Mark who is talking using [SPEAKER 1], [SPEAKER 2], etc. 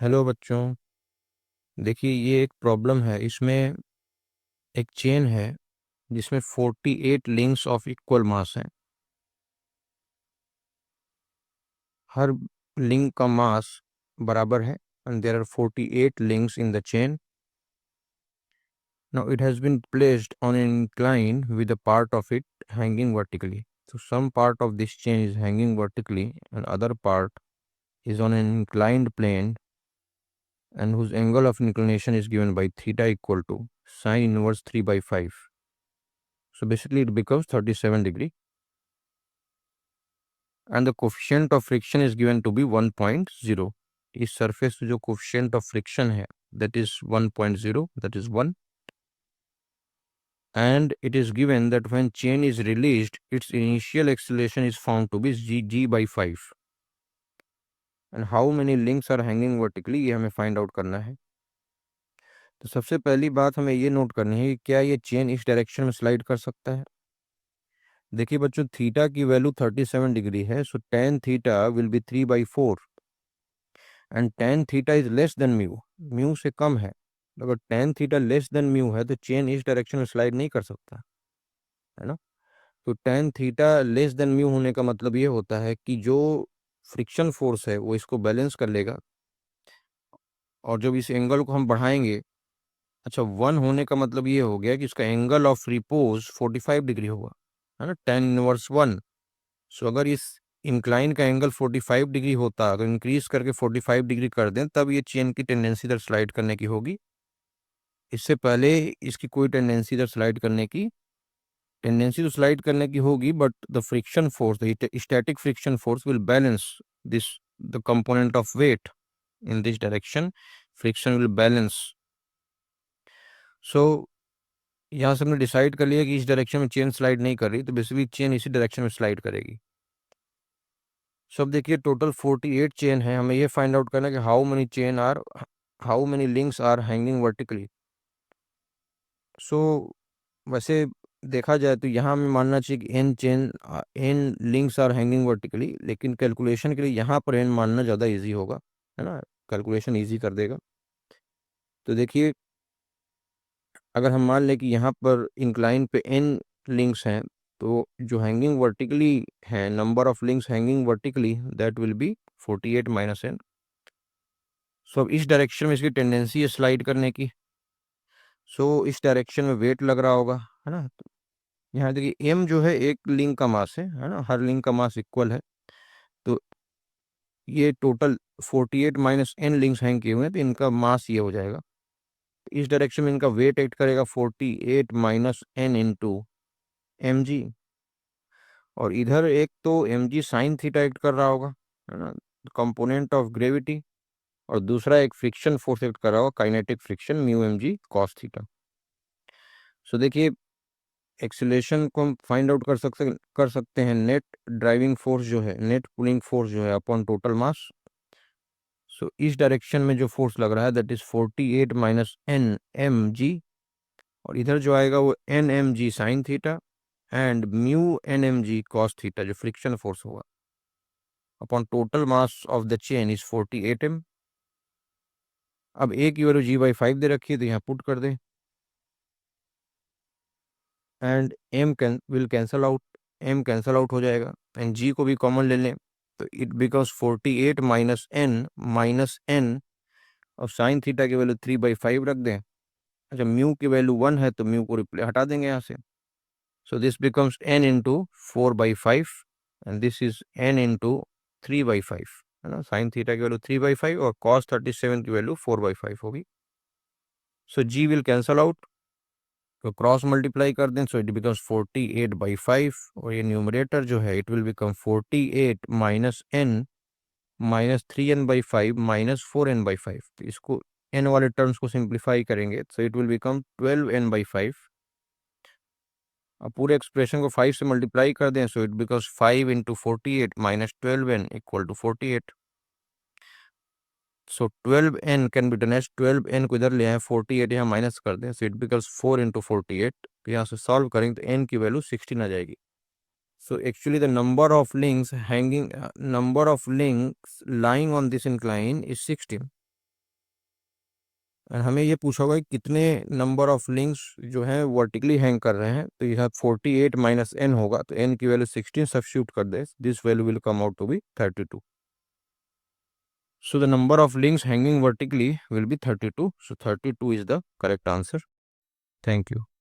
[SPEAKER 1] Hello बच्चों। देखिए ये एक प्रॉब्लम है। इसमें एक चेन है जिसमें 48 लिंक्स ऑफ इक्वल मास हैं। हर लिंक का मास बराबर है and there are 48 links in the chain. Now it has been placed on an incline with a part of it hanging vertically. So some part of this chain is hanging vertically and other part is on an inclined plane and whose angle of inclination is given by theta equal to sine inverse 3 by 5. So basically it becomes 37 degree. And the coefficient of friction is given to be 1.0. इस surface पे जो coefficient of friction है that is 1.0, that is 1, and it is given that when chain is released its initial acceleration is found to be g by 5 and how many links are hanging vertically ये हमें find out करना है। तो सबसे पहली बात हमें ये नोट करनी है कि क्या ये चेन इस डायरेक्शन में स्लाइड कर सकता है। देखिए बच्चों, थीटा की वैल्यू 37 डिग्री है, सो tan theta will be 3/4 and tan theta is less than mu, mu से कम है। अगर tan theta less than mu है तो चेन इस डायरेक्शन में स्लाइड नहीं कर सकता है ना। तो tan theta less than mu होने का मतलब ये होता है कि जो फ्रिक्शन फोर्स है वो इसको बैलेंस कर लेगा, और जब इस एंगल को हम बढ़ाएंगे, अच्छा 1 होने का मतलब ये हो गया कि इसका एंगल ऑफ रिपोज 45 डिग्री होगा, है ना, tan इनवर्स 1। सो अगर इस इंक्लाइन का एंगल 45 डिग्री होता, अगर इंक्रीज करके 45 डिग्री कर दें, तब ये चेन की टेंडेंसी इधर स्लाइड करने की होगी। इससे पहले इसकी कोई टेंडेंसी इधर स्लाइड करने की, टेंडेंसी तो स्लाइड करने की होगी, but the friction force, the static friction force will balance this, the component of weight in this direction, friction will balance. So यहाँ से हमने डिसाइड कर लिया कि इस डायरेक्शन में चेन स्लाइड नहीं कर रही, तो बेसिकली चेन इसी डायरेक्शन में स्लाइड करेगी। सो अब देखिए टोटल 48 चेन है, हमें ये फाइंड आउट करना है कि how many links are hanging vertically. So वैसे देखा जाए तो यहाँ हमें मानना चाहिए कि N links are hanging vertically, लेकिन कैलकुलेशन के लिए यहाँ पर एन मानना ज़्यादा इजी होगा, है ना, कैलकुलेशन इजी कर देगा। तो देखिए अगर हम मान लें कि यहाँ पर इंक्लाइन पे एन लिंक्स हैं, तो जो हैंगिंग वर्टिकली है, number of links hanging vertically, that will be 48 minus N. So अब इस डायरेक्शन में इसकी टेंडेंसी है स्लाइड करने की, सो इस डायरेक्शन में वेट लग रहा होगा, है ना। तो यहाँ देखिए एम जो है एक लिंक का मास है ना, हर लिंक का मास इक्वल है। तो ये total 48 minus N links hang किए हुए हैं, तो इनका मास ये हो जाएगा। तो इस डायरेक्शन में इनका वेट एक्ट करेगा 48 minus N into M G, और इधर एक तो M G sine theta act कर रहा होगा, है ना, कंपोनेंट ऑफ ग्रेविटी, और दूसरा एक फ्रिक्शन फोर्स एक्ट कर रहा होगा, kinetic friction, mu M G cos theta. So देखिए एक्सीलरेशन को हम फाइंड आउट कर सकते हैं नेट ड्राइविंग फोर्स जो है, नेट पुलिंग फोर्स जो है अपॉन टोटल मास। सो इस डायरेक्शन में जो फोर्स लग रहा है that is 48 minus N M G, और इधर जो आएगा वो N M G sine theta and mu N M G cos theta, जो फ्रिक्शन फोर्स होगा upon total mass of the chain is 48 M. अब ए की वैल्यू जी बाई 5 दे रखी है, तो यहाँ पुट कर दें and M will cancel out हो जाएगा, एंड जी को भी कॉमन ले लें, तो इट बिकम्स 48 माइनस एन, और साइन थीटा की वैल्यू 3/5 रख दें। अच्छा म्यू की वैल्यू 1 है, तो म्यू को हटा देंगे यहाँ से। So this becomes N into 4/5 and this is an into 3/5, है ना। साइन थीटा की वैल्यू 3/5 और कॉस 37 की वैल्यू 4/5 होगी। सो जी विल कैंसल आउट, तो क्रॉस मल्टीप्लाई कर दें, सो इट बिकम्स 48/5, और ये न्यूमरेटर जो है it will become 48 minus N minus 3n/5 minus 4n/5। तो इसको एन वाले टर्म्स को सिंप्लीफाई करेंगे, so it will become 12n/5। अब पूरे एक्सप्रेशन को 5 से मल्टीप्लाई कर दें, so it becomes 5 into 48 minus 12n equal to 48। So 12n can be done as 12n को इधर ले आए, 48 यहाँ माइनस कर दें, सो इट बिकम्स 4 इंटू 48। तो यहाँ से सॉल्व करेंगे तो n की वैल्यू 16 आ जाएगी। So actually the number of links lying on this incline is 16. और हमें ये पूछा होगा कि कितने नंबर ऑफ लिंक्स जो है वर्टिकली हैंग कर रहे हैं, तो यह 48 माइनस n होगा, तो n की वैल्यू 16 सब्स्टिट्यूट कर दे, this value will come out to be 32. So the number of links hanging vertically will be 32. So 32 is the correct answer. Thank you.